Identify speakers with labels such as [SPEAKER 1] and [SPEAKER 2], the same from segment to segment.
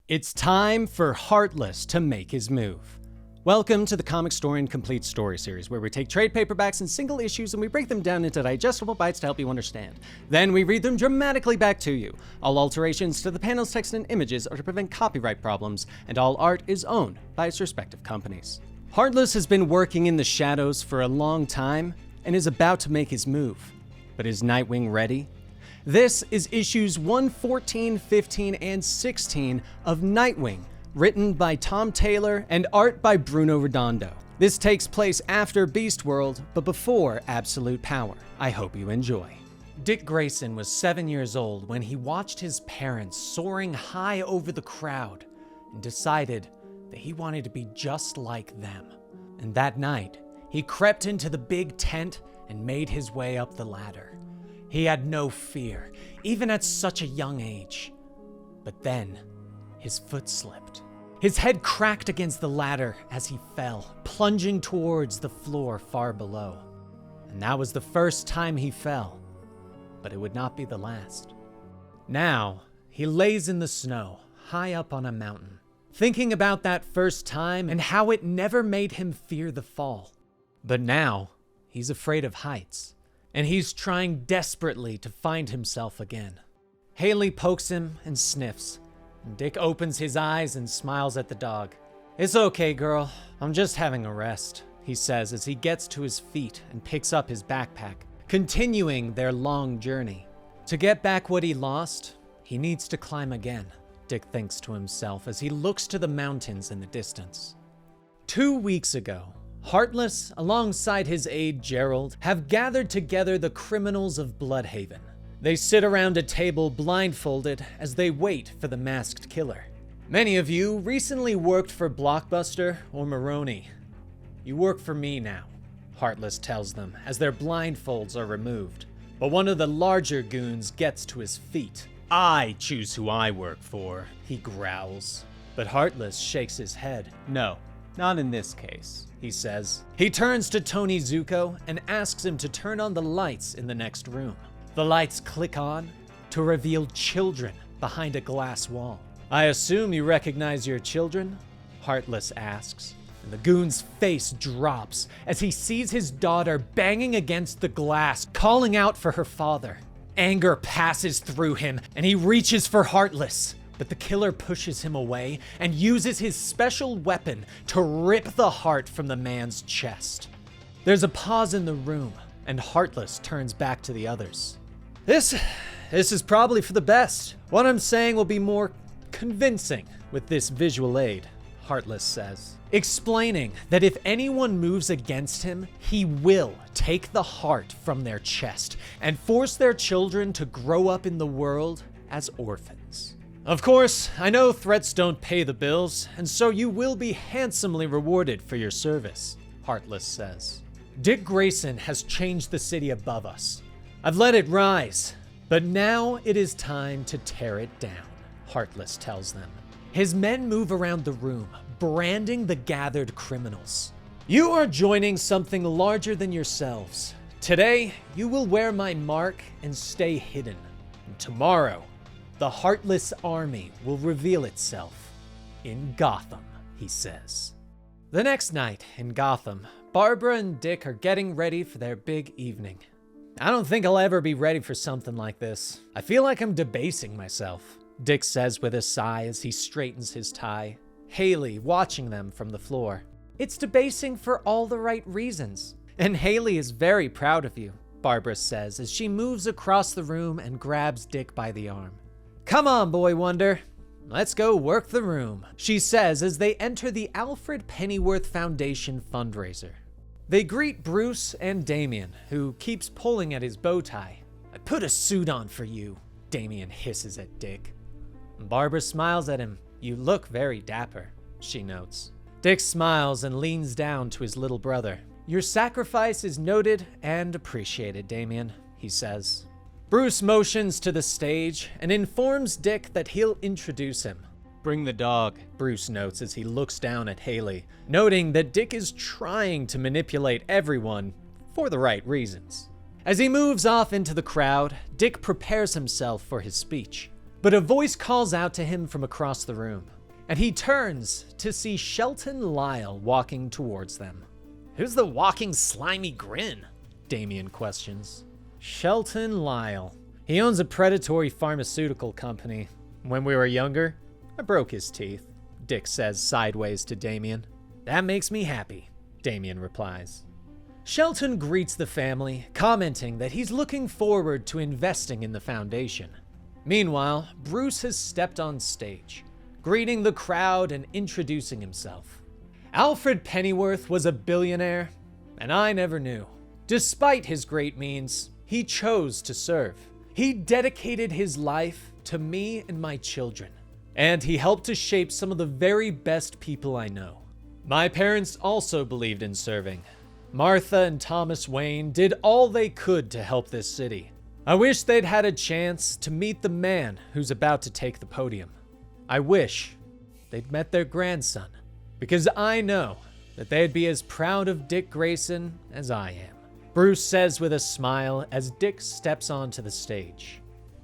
[SPEAKER 1] It's time for Heartless to make his move. Welcome to the Comicstorian Complete Story Series, where we take trade paperbacks and single issues and we break them down into digestible bites to help you understand. Then we read them dramatically back to you. All alterations to the panels, text, and images are to prevent copyright problems, and all art is owned by its respective companies. Heartless has been working in the shadows for a long time and is about to make his move. But is Nightwing ready? This is issues 114, 15, and 16 of Nightwing, written by Tom Taylor and art by Bruno Redondo. This takes place after Beast World, but before Absolute Power. I hope you enjoy. Dick Grayson was 7 years old when he watched his parents soaring high over the crowd and decided that he wanted to be just like them. And that night, he crept into the big tent and made his way up the ladder. He had no fear, even at such a young age. But then, his foot slipped. His head cracked against the ladder as he fell, plunging towards the floor far below. And that was the first time he fell, but it would not be the last. Now, he lays in the snow, high up on a mountain, thinking about that first time and how it never made him fear the fall. But now, he's afraid of heights. And he's trying desperately to find himself again. Haley pokes him and sniffs, and Dick opens his eyes and smiles at the dog. "It's okay, girl. I'm just having a rest," he says as he gets to his feet and picks up his backpack, continuing their long journey. To get back what he lost, he needs to climb again, Dick thinks to himself as he looks to the mountains in the distance. 2 weeks ago, Heartless, alongside his aide Gerald, have gathered together the criminals of Bloodhaven. They sit around a table blindfolded as they wait for the masked killer. Many of you recently worked for Blockbuster or Maroney. You work for me now, Heartless tells them as their blindfolds are removed. But one of the larger goons gets to his feet. "I choose who I work for," he growls. But Heartless shakes his head. "No, not in this case," he says. He turns to Tony Zuko and asks him to turn on the lights in the next room. The lights click on to reveal children behind a glass wall. "I assume you recognize your children?" Heartless asks. And the goon's face drops as he sees his daughter banging against the glass, calling out for her father. Anger passes through him and he reaches for Heartless. But the killer pushes him away and uses his special weapon to rip the heart from the man's chest. There's a pause in the room, and Heartless turns back to the others. This is probably for the best. What I'm saying will be more convincing with this visual aid," Heartless says, explaining that if anyone moves against him, he will take the heart from their chest and force their children to grow up in the world as orphans. "Of course, I know threats don't pay the bills, and so you will be handsomely rewarded for your service," Heartless says. "Dick Grayson has changed the city above us. I've let it rise, but now it is time to tear it down," Heartless tells them. His men move around the room, branding the gathered criminals. "You are joining something larger than yourselves. Today, you will wear my mark and stay hidden. And tomorrow, the Heartless army will reveal itself in Gotham," he says. The next night in Gotham, Barbara and Dick are getting ready for their big evening. "I don't think I'll ever be ready for something like this. I feel like I'm debasing myself," Dick says with a sigh as he straightens his tie. Haley watching them from the floor. "It's debasing for all the right reasons. And Haley is very proud of you," Barbara says as she moves across the room and grabs Dick by the arm. "Come on, Boy Wonder. Let's go work the room," she says as they enter the Alfred Pennyworth Foundation fundraiser. They greet Bruce and Damien, who keeps pulling at his bow tie. "I put a suit on for you," Damien hisses at Dick. Barbara smiles at him. "You look very dapper," she notes. Dick smiles and leans down to his little brother. "Your sacrifice is noted and appreciated, Damien," he says. Bruce motions to the stage and informs Dick that he'll introduce him. "Bring the dog," Bruce notes as he looks down at Haley, noting that Dick is trying to manipulate everyone for the right reasons. As he moves off into the crowd, Dick prepares himself for his speech. But a voice calls out to him from across the room. and he turns to see Shelton Lyle walking towards them.
[SPEAKER 2] Who's the walking slimy grin?
[SPEAKER 1] Damien questions. Shelton Lyle. He owns a predatory pharmaceutical company. When we were younger, I broke his teeth, Dick says sideways to Damien. That makes me happy, Damien replies. Shelton greets the family, commenting that he's looking forward to investing in the foundation. Meanwhile, Bruce has stepped on stage, greeting the crowd and introducing himself. Alfred Pennyworth was a billionaire, and I never knew. Despite his great means, he chose to serve. He dedicated his life to me and my children, and he helped to shape some of the very best people I know. My parents also believed in serving. Martha and Thomas Wayne did all they could to help this city. I wish they'd had a chance to meet the man who's about to take the podium. I wish they'd met their grandson, because I know that they'd be as proud of Dick Grayson as I am, Bruce says with a smile as Dick steps onto the stage.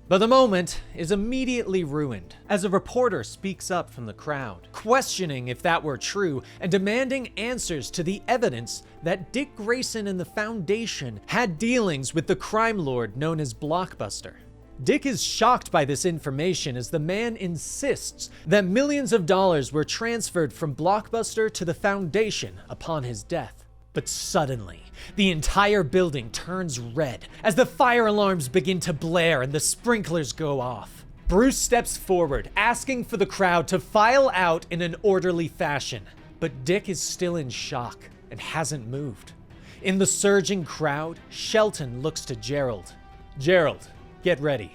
[SPEAKER 1] But the moment is immediately ruined as a reporter speaks up from the crowd, questioning if that were true and demanding answers to the evidence that Dick Grayson and the Foundation had dealings with the crime lord known as Blockbuster. Dick is shocked by this information as the man insists that millions of dollars were transferred from Blockbuster to the Foundation upon his death. But suddenly, the entire building turns red as the fire alarms begin to blare and the sprinklers go off. Bruce steps forward, asking for the crowd to file out in an orderly fashion, but Dick is still in shock and hasn't moved. In the surging crowd, Shelton looks to Gerald. Gerald, get ready.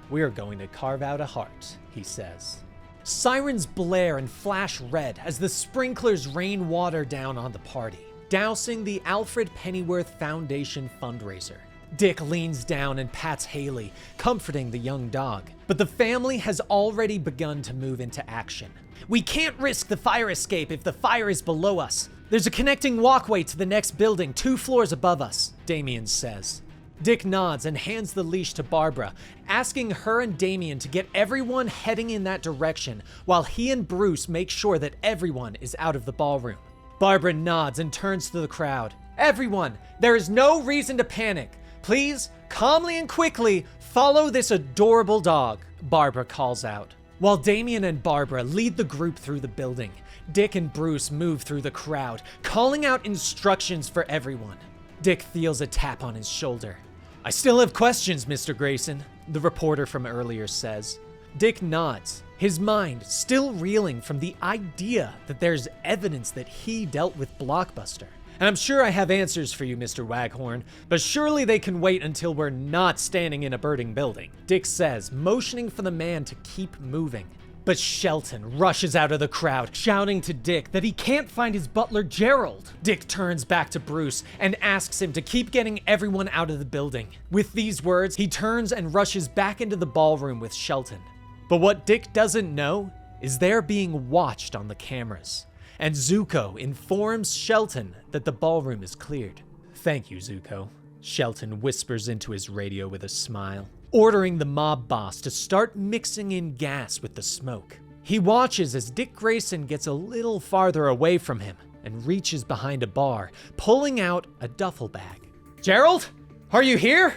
[SPEAKER 1] We are going to carve out a heart, he says. Sirens blare and flash red as the sprinklers rain water down on the party, dousing the Alfred Pennyworth Foundation fundraiser. Dick leans down and pats Haley, comforting the young dog. But the family has already begun to move into action. We can't risk the fire escape if the fire is below us. There's a connecting walkway to the next building 2 floors above us, Damien says. Dick nods and hands the leash to Barbara, asking her and Damien to get everyone heading in that direction while he and Bruce make sure that everyone is out of the ballroom. Barbara nods and turns to the crowd. Everyone, there is no reason to panic. Please, calmly and quickly, follow this adorable dog, Barbara calls out. While Damien and Barbara lead the group through the building, Dick and Bruce move through the crowd, calling out instructions for everyone. Dick feels a tap on his shoulder. I still have questions, Mr. Grayson, the reporter from earlier says. Dick nods, his mind still reeling from the idea that there's evidence that he dealt with Blockbuster. And I'm sure I have answers for you, Mr. Waghorn, but surely they can wait until we're not standing in a burning building, Dick says, motioning for the man to keep moving. But Shelton rushes out of the crowd, shouting to Dick that he can't find his butler Gerald. Dick turns back to Bruce and asks him to keep getting everyone out of the building. With these words, he turns and rushes back into the ballroom with Shelton. But what Dick doesn't know is they're being watched on the cameras, and Zuko informs Shelton that the ballroom is cleared. Thank you, Zuko, Shelton whispers into his radio with a smile, ordering the mob boss to start mixing in gas with the smoke. He watches as Dick Grayson gets a little farther away from him and reaches behind a bar, pulling out a duffel bag. Gerald, are you here?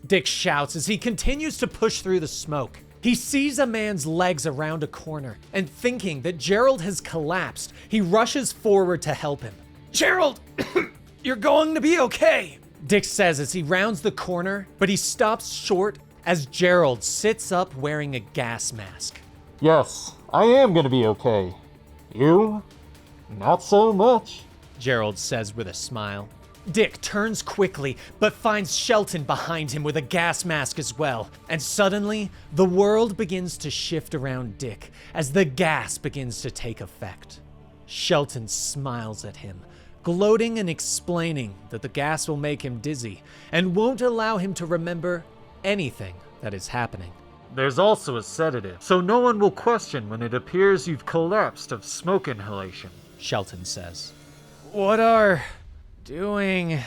[SPEAKER 1] Dick shouts as he continues to push through the smoke. He sees a man's legs around a corner, and thinking that Gerald has collapsed, he rushes forward to help him. Gerald, you're going to be okay, Dick says as he rounds the corner, but he stops short as Gerald sits up wearing a gas mask.
[SPEAKER 3] Yes, I am gonna be okay. You? Not so much,
[SPEAKER 1] Gerald says with a smile. Dick turns quickly, but finds Shelton behind him with a gas mask as well. And suddenly, the world begins to shift around Dick as the gas begins to take effect. Shelton smiles at him, gloating and explaining that the gas will make him dizzy and won't allow him to remember anything that is happening.
[SPEAKER 3] There's also a sedative, so no one will question when it appears you've collapsed of smoke inhalation,
[SPEAKER 1] Shelton says. What are... doing?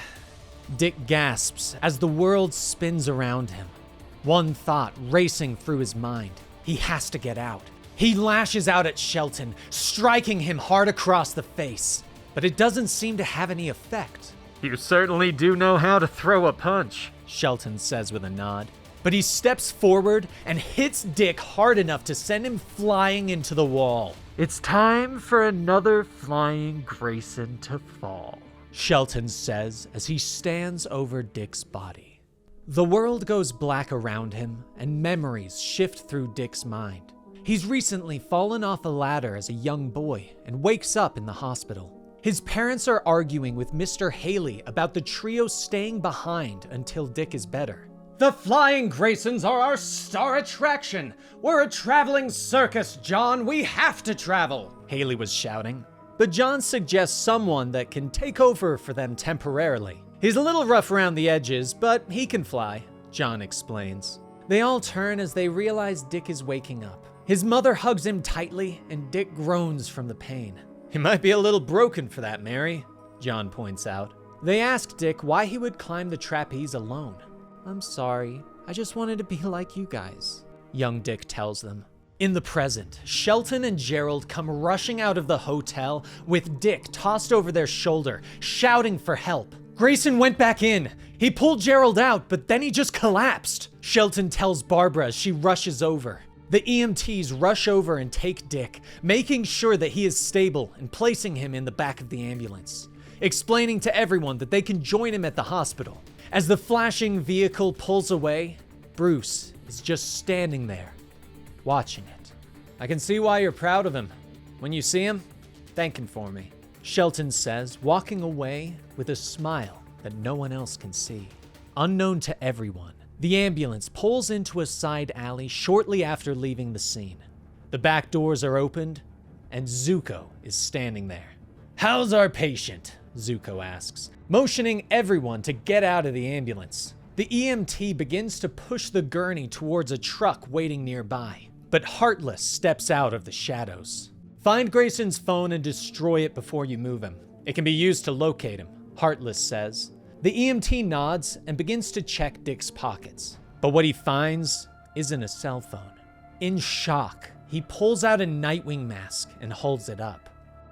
[SPEAKER 1] Dick gasps as the world spins around him. One thought racing through his mind. He has to get out. He lashes out at Shelton, striking him hard across the face. But it doesn't seem to have any effect.
[SPEAKER 3] You certainly do know how to throw a punch,
[SPEAKER 1] Shelton says with a nod. But he steps forward and hits Dick hard enough to send him flying into the wall.
[SPEAKER 3] It's time for another flying Grayson to fall,
[SPEAKER 1] Shelton says as he stands over Dick's body. The world goes black around him and memories shift through Dick's mind. He's recently fallen off a ladder as a young boy and wakes up in the hospital. His parents are arguing with Mr. Haley about the trio staying behind until Dick is better. The Flying Graysons are our star attraction. We're a traveling circus, John. We have to travel, Haley was shouting. But John suggests someone that can take over for them temporarily. He's a little rough around the edges, but he can fly, John explains. They all turn as they realize Dick is waking up. His mother hugs him tightly, and Dick groans from the pain. He might be a little broken for that, Mary, John points out. They ask Dick why he would climb the trapeze alone. I'm sorry, I just wanted to be like you guys, young Dick tells them. In the present, Shelton and Gerald come rushing out of the hotel with Dick tossed over their shoulder, shouting for help. Grayson went back in. He pulled Gerald out, but then he just collapsed, Shelton tells Barbara as she rushes over. The EMTs rush over and take Dick, making sure that he is stable and placing him in the back of the ambulance, explaining to everyone that they can join him at the hospital. As the flashing vehicle pulls away, Bruce is just standing there, watching it. I can see why you're proud of him. When you see him, thank him for me, Shelton says, walking away with a smile that no one else can see. Unknown to everyone, the ambulance pulls into a side alley shortly after leaving the scene. The back doors are opened, and Zuko is standing there. How's our patient? Zuko asks, motioning everyone to get out of the ambulance. The EMT begins to push the gurney towards a truck waiting nearby, but Heartless steps out of the shadows. Find Grayson's phone and destroy it before you move him. It can be used to locate him, Heartless says. The EMT nods and begins to check Dick's pockets, but what he finds isn't a cell phone. In shock, he pulls out a Nightwing mask and holds it up.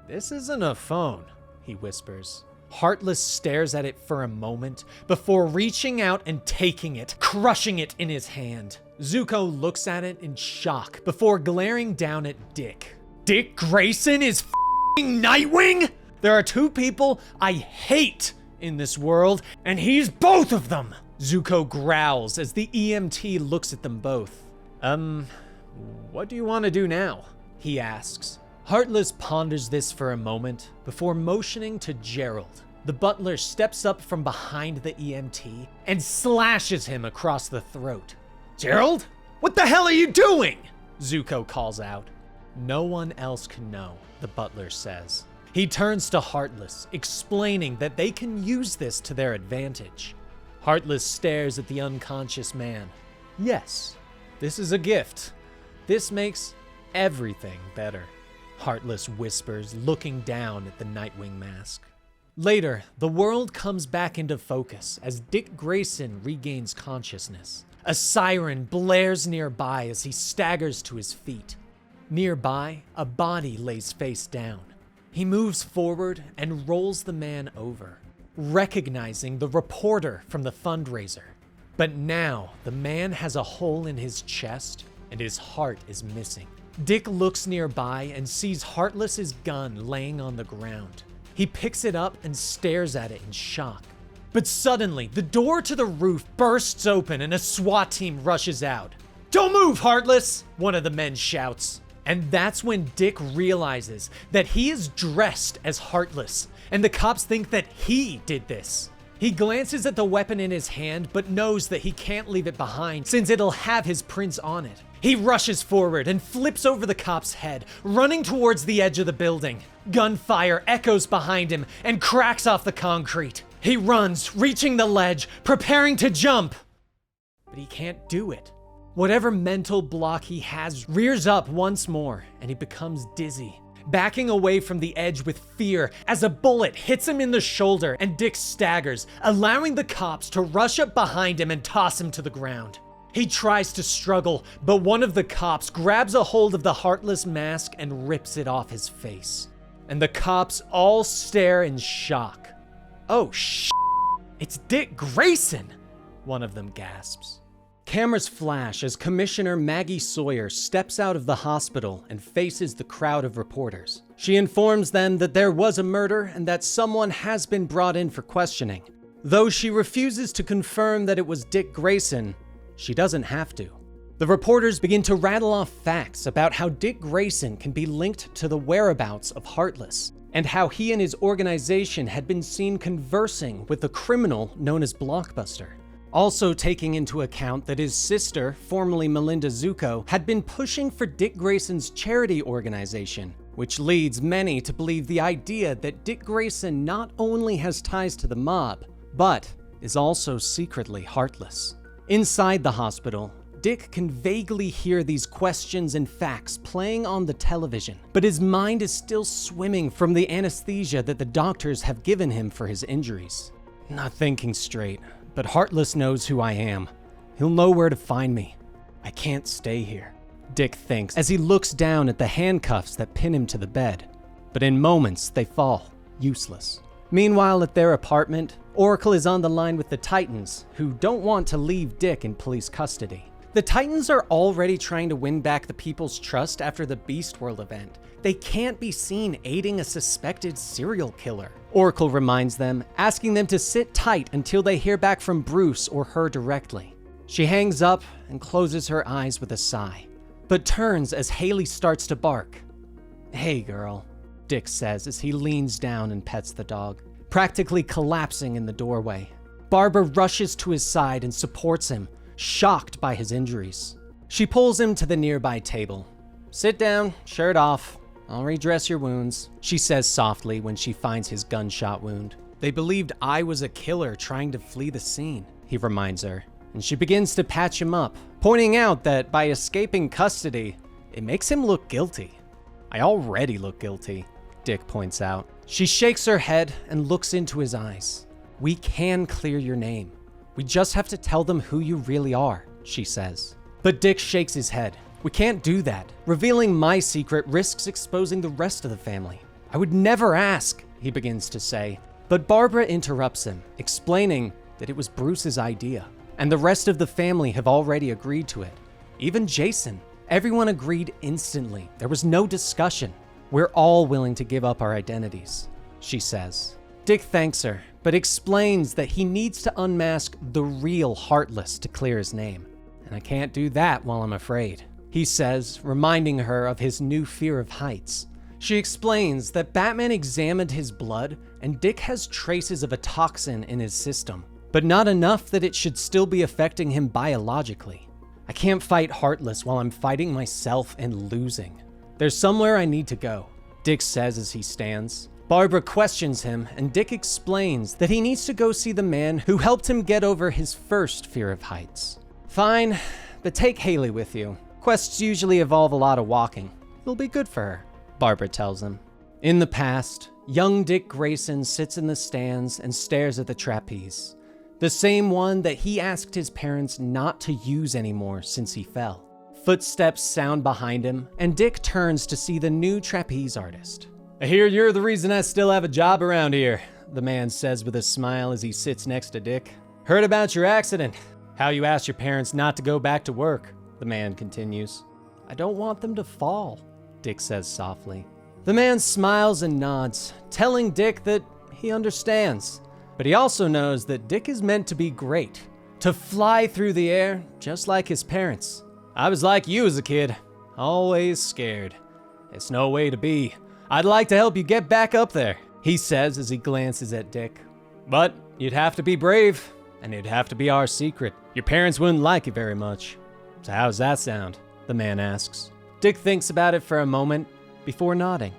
[SPEAKER 1] This isn't a phone, he whispers. Heartless stares at it for a moment before reaching out and taking it, crushing it in his hand. Zuko looks at it in shock before glaring down at Dick. Dick Grayson is f***ing Nightwing? There are two people I hate in this world, and he's both of them! Zuko growls as the EMT looks at them both. What do you want to do now? He asks. Heartless ponders this for a moment before motioning to Gerald. The butler steps up from behind the EMT and slashes him across the throat. Gerald? What the hell are you doing? Zuko calls out. No one else can know, the butler says. He turns to Heartless, explaining that they can use this to their advantage. Heartless stares at the unconscious man. Yes, this is a gift. This makes everything better, Heartless whispers, looking down at the Nightwing mask. Later, the world comes back into focus as Dick Grayson regains consciousness. A siren blares nearby as he staggers to his feet. Nearby, a body lays face down. He moves forward and rolls the man over, recognizing the reporter from the fundraiser. But now, the man has a hole in his chest and his heart is missing. Dick looks nearby and sees Heartless's gun laying on the ground. He picks it up and stares at it in shock. But suddenly, the door to the roof bursts open and a SWAT team rushes out. "Don't move, Heartless!" one of the men shouts. And that's when Dick realizes that he is dressed as Heartless, and the cops think that he did this. He glances at the weapon in his hand, but knows that he can't leave it behind since it'll have his prints on it. He rushes forward and flips over the cop's head, running towards the edge of the building. Gunfire echoes behind him and cracks off the concrete. He runs, reaching the ledge, preparing to jump. But he can't do it. Whatever mental block he has rears up once more, and he becomes dizzy, backing away from the edge with fear as a bullet hits him in the shoulder and Dick staggers, allowing the cops to rush up behind him and toss him to the ground. He tries to struggle, but one of the cops grabs a hold of the Heartless mask and rips it off his face. And the cops all stare in shock. "Oh, it's Dick Grayson!" one of them gasps. Cameras flash as Commissioner Maggie Sawyer steps out of the hospital and faces the crowd of reporters. She informs them that there was a murder and that someone has been brought in for questioning. Though she refuses to confirm that it was Dick Grayson, she doesn't have to. The reporters begin to rattle off facts about how Dick Grayson can be linked to the whereabouts of Heartless, and how he and his organization had been seen conversing with a criminal known as Blockbuster. Also taking into account that his sister, formerly Melinda Zuko, had been pushing for Dick Grayson's charity organization, which leads many to believe the idea that Dick Grayson not only has ties to the mob, but is also secretly heartless. Inside the hospital, Dick can vaguely hear these questions and facts playing on the television, but his mind is still swimming from the anesthesia that the doctors have given him for his injuries. Not thinking straight, but Heartless knows who I am. He'll know where to find me. I can't stay here, Dick thinks as he looks down at the handcuffs that pin him to the bed. But in moments, they fall, useless. Meanwhile, at their apartment, Oracle is on the line with the Titans, who don't want to leave Dick in police custody. The Titans are already trying to win back the people's trust after the Beast World event. They can't be seen aiding a suspected serial killer. Oracle reminds them, asking them to sit tight until they hear back from Bruce or her directly. She hangs up and closes her eyes with a sigh, but turns as Haley starts to bark. "Hey, girl," Dick says as he leans down and pets the dog, practically collapsing in the doorway. Barbara rushes to his side and supports him, shocked by his injuries. She pulls him to the nearby table. "Sit down, shirt off. I'll redress your wounds," she says softly when she finds his gunshot wound. "They believed I was a killer trying to flee the scene," he reminds her, and she begins to patch him up, pointing out that by escaping custody, it makes him look guilty. "I already look guilty," Dick points out. She shakes her head and looks into his eyes. "We can clear your name. We just have to tell them who you really are," she says. But Dick shakes his head. "We can't do that. Revealing my secret risks exposing the rest of the family. I would never ask," he begins to say. But Barbara interrupts him, explaining that it was Bruce's idea, and the rest of the family have already agreed to it. Even Jason. Everyone agreed instantly. There was no discussion. "We're all willing to give up our identities," she says. Dick thanks her, but explains that he needs to unmask the real Heartless to clear his name. "And I can't do that while I'm afraid," he says, reminding her of his new fear of heights. She explains that Batman examined his blood and Dick has traces of a toxin in his system, but not enough that it should still be affecting him biologically. "I can't fight Heartless while I'm fighting myself and losing. There's somewhere I need to go," Dick says as he stands. Barbara questions him, and Dick explains that he needs to go see the man who helped him get over his first fear of heights. "Fine, but take Haley with you. Quests usually involve a lot of walking. It'll be good for her," Barbara tells him. In the past, young Dick Grayson sits in the stands and stares at the trapeze, the same one that he asked his parents not to use anymore since he fell. Footsteps sound behind him, and Dick turns to see the new trapeze artist. "I hear you're the reason I still have a job around here," the man says with a smile as he sits next to Dick. "Heard about your accident. How you asked your parents not to go back to work," the man continues. "I don't want them to fall," Dick says softly. The man smiles and nods, telling Dick that he understands. But he also knows that Dick is meant to be great, to fly through the air just like his parents. "I was like you as a kid, always scared. It's no way to be. I'd like to help you get back up there," he says as he glances at Dick. "But you'd have to be brave, and it'd have to be our secret. Your parents wouldn't like it very much. So how's that sound?" the man asks. Dick thinks about it for a moment before nodding.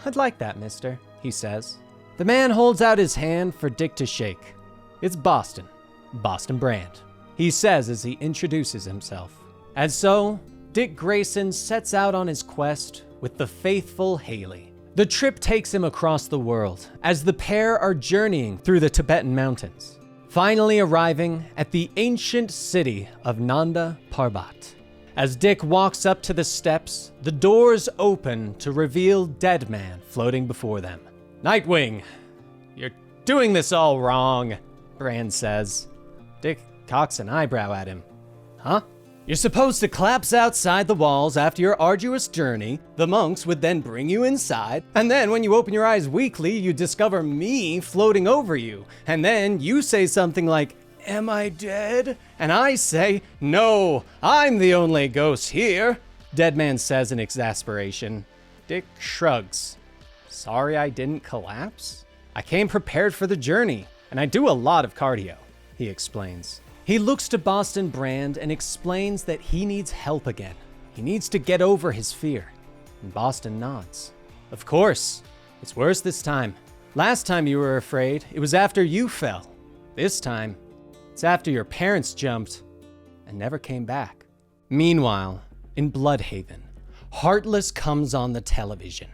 [SPEAKER 1] "I'd like that, mister," he says. The man holds out his hand for Dick to shake. "It's Boston Brand," he says as he introduces himself. And so, Dick Grayson sets out on his quest with the faithful Haley. The trip takes him across the world as the pair are journeying through the Tibetan mountains. finally arriving at the ancient city of Nanda Parbat. As Dick walks up to the steps, the doors open to reveal Deadman floating before them. "Nightwing, you're doing this all wrong," Brand says. Dick cocks an eyebrow at him. "Huh? You're supposed to collapse outside the walls after your arduous journey. The monks would then bring you inside, and then when you open your eyes weakly, you discover me floating over you. And then you say something like, 'Am I dead?' And I say, 'No, I'm the only ghost here,'" Deadman says in exasperation. Dick shrugs. "Sorry I didn't collapse. I came prepared for the journey, and I do a lot of cardio," he explains. He looks to Boston Brand and explains that he needs help again. He needs to get over his fear. And Boston nods. "Of course. It's worse this time. Last time you were afraid, it was after you fell. This time, it's after your parents jumped and never came back." Meanwhile, in Bloodhaven, Heartless comes on the television,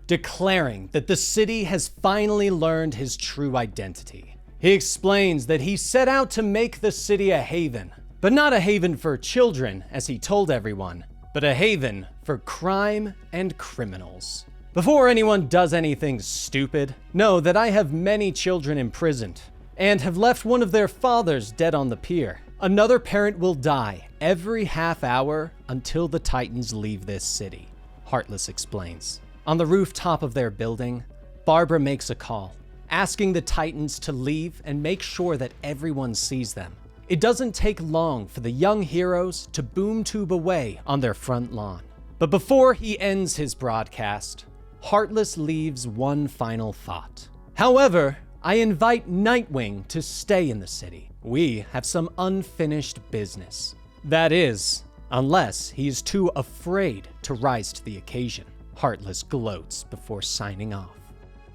[SPEAKER 1] declaring that the city has finally learned his true identity. He explains that he set out to make the city a haven, but not a haven for children, as he told everyone, but a haven for crime and criminals. "Before anyone does anything stupid, know that I have many children imprisoned, and have left one of their fathers dead on the pier. Another parent will die every half hour until the Titans leave this city," Heartless explains. On the rooftop of their building, Barbara makes a call, asking the Titans to leave and make sure that everyone sees them. It doesn't take long for the young heroes to boom tube away on their front lawn. But before he ends his broadcast, Heartless leaves one final thought. "However, I invite Nightwing to stay in the city. We have some unfinished business. That is, unless he is too afraid to rise to the occasion," Heartless gloats before signing off.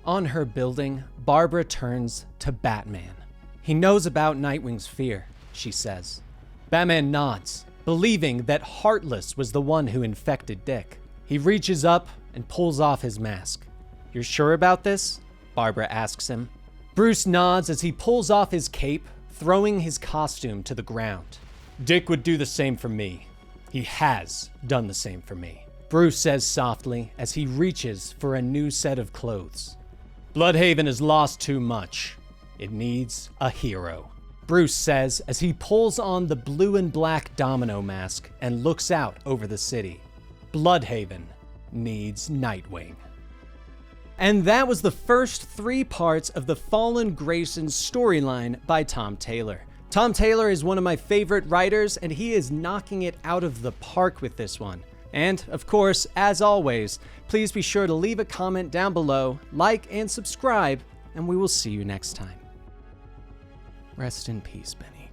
[SPEAKER 1] On her building, Barbara turns to Batman. "He knows about Nightwing's fear," she says. Batman nods, believing that Heartless was the one who infected Dick. He reaches up and pulls off his mask. "You're sure about this?" Barbara asks him. Bruce nods as he pulls off his cape, throwing his costume to the ground. "Dick would do the same for me. He has done the same for me," Bruce says softly as he reaches for a new set of clothes. "Bloodhaven has lost too much. It needs a hero," Bruce says as he pulls on the blue and black domino mask and looks out over the city. Bloodhaven needs Nightwing. And that was the first 3 parts of the Fallen Grayson storyline by Tom Taylor. Tom Taylor is one of my favorite writers, and he is knocking it out of the park with this one. And, of course, as always, please be sure to leave a comment down below, like and subscribe, and we will see you next time. Rest in peace, Benny.